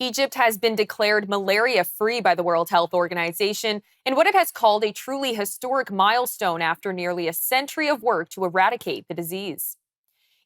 Egypt has been declared malaria-free by the World Health Organization in what it has called a truly historic milestone after nearly a century of work to eradicate the disease.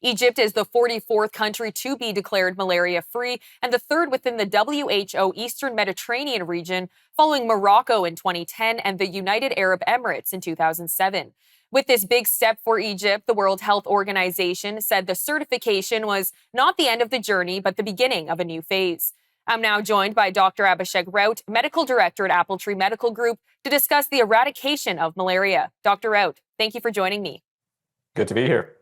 Egypt is the 44th country to be declared malaria-free and the third within the WHO Eastern Mediterranean region, following Morocco in 2010 and the United Arab Emirates in 2007. With this big step for Egypt, the World Health Organization said the certification was not the end of the journey, but the beginning of a new phase. I'm now joined by Dr. Abhishek Raut, Medical Director at Appletree Medical Group, to discuss the eradication of malaria. Dr. Raut, thank you for joining me. Good to be here.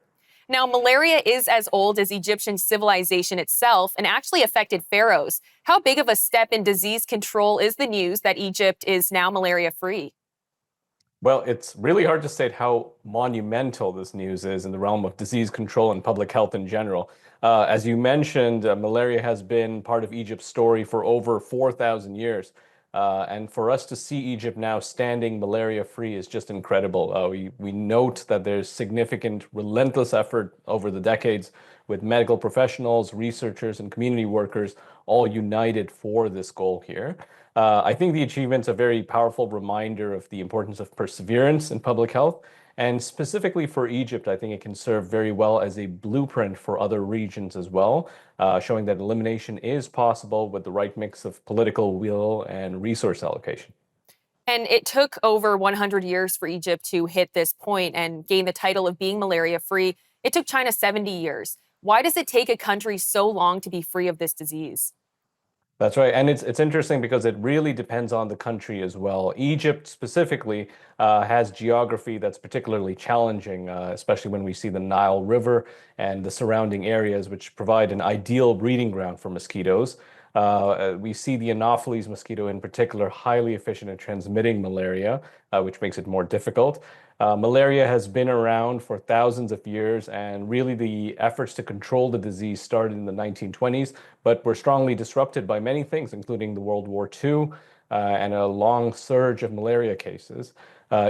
Now, malaria is as old as Egyptian civilization itself and actually affected pharaohs. How big of a step in disease control is the news that Egypt is now malaria-free? Well, it's really hard to state how monumental this news is in the realm of disease control and public health in general. As you mentioned, malaria has been part of Egypt's story for over 4,000 years. And for us to see Egypt now standing malaria-free is just incredible. We note that there's significant, relentless effort over the decades with medical professionals, researchers, and community workers all united for this goal here. I think the achievement's a very powerful reminder of the importance of perseverance in public health. And specifically for Egypt, I think it can serve very well as a blueprint for other regions as well, showing that elimination is possible with the right mix of political will and resource allocation. And it took over 100 years for Egypt to hit this point and gain the title of being malaria-free. It took China 70 years. Why does it take a country so long to be free of this disease? That's right. And it's interesting because it really depends on the country as well. Egypt specifically has geography that's particularly challenging, especially when we see the Nile River and the surrounding areas, which provide an ideal breeding ground for mosquitoes. We see the Anopheles mosquito in particular highly efficient at transmitting malaria, which makes it more difficult. Malaria has been around for thousands of years, and really the efforts to control the disease started in the 1920s, but were strongly disrupted by many things, including the World War II and a long surge of malaria cases.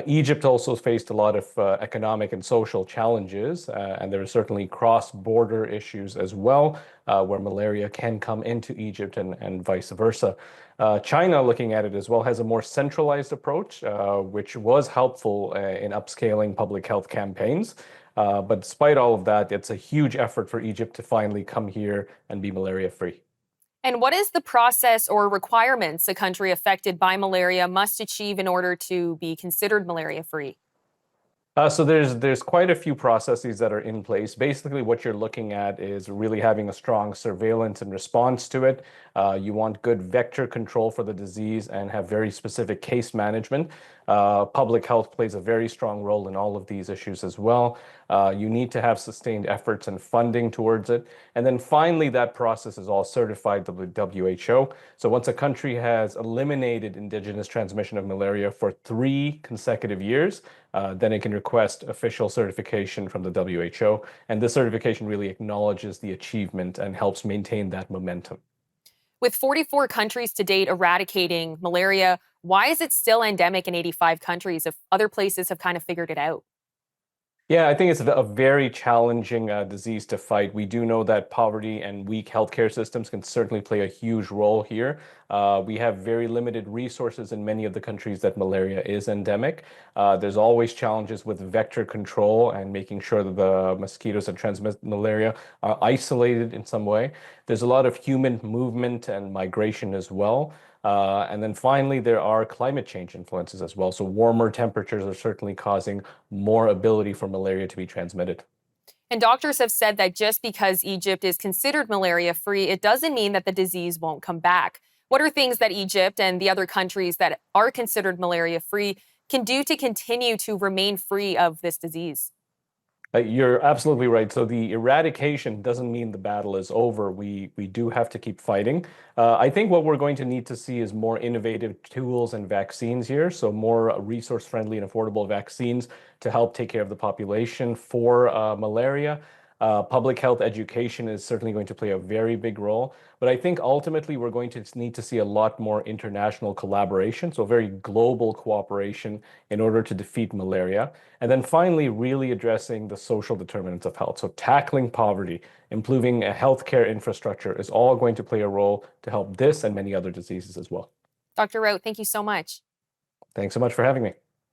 Egypt also faced a lot of economic and social challenges, and there are certainly cross-border issues as well, where malaria can come into Egypt and vice versa. China, looking at it as well, has a more centralized approach, which was helpful in upscaling public health campaigns. But despite all of that, it's a huge effort for Egypt to finally come here and be malaria-free. And what is the process or requirements a country affected by malaria must achieve in order to be considered malaria-free? So there's quite a few processes that are in place. Basically, what you're looking at is really having a strong surveillance and response to it. You want good vector control for the disease and have very specific case management. Public health plays a very strong role in all of these issues as well. You need to have sustained efforts and funding towards it. And then finally, that process is all certified by the WHO. So once a country has eliminated indigenous transmission of malaria for 3 consecutive years, then it can request official certification from the WHO. And this certification really acknowledges the achievement and helps maintain that momentum. With 44 countries to date eradicating malaria, why is it still endemic in 85 countries if other places have kind of figured it out? Yeah, I think it's a very challenging disease to fight. We do know that poverty and weak healthcare systems can certainly play a huge role here. We have very limited resources in many of the countries that malaria is endemic. There's always challenges with vector control and making sure that the mosquitoes that transmit malaria are isolated in some way. There's a lot of human movement and migration as well. And then finally, there are climate change influences as well. So warmer temperatures are certainly causing more ability for malaria to be transmitted. And doctors have said that just because Egypt is considered malaria-free, it doesn't mean that the disease won't come back. What are things that Egypt and the other countries that are considered malaria-free can do to continue to remain free of this disease? You're absolutely right. So the eradication doesn't mean the battle is over. We do have to keep fighting. I think what we're going to need to see is more innovative tools and vaccines here. So more resource-friendly and affordable vaccines to help take care of the population for malaria. Public health education is certainly going to play a very big role. But I think ultimately we're going to need to see a lot more international collaboration, so very global cooperation in order to defeat malaria. And then finally, really addressing the social determinants of health. So tackling poverty, improving a healthcare infrastructure is all going to play a role to help this and many other diseases as well. Dr. Raut, thank you so much. Thanks so much for having me.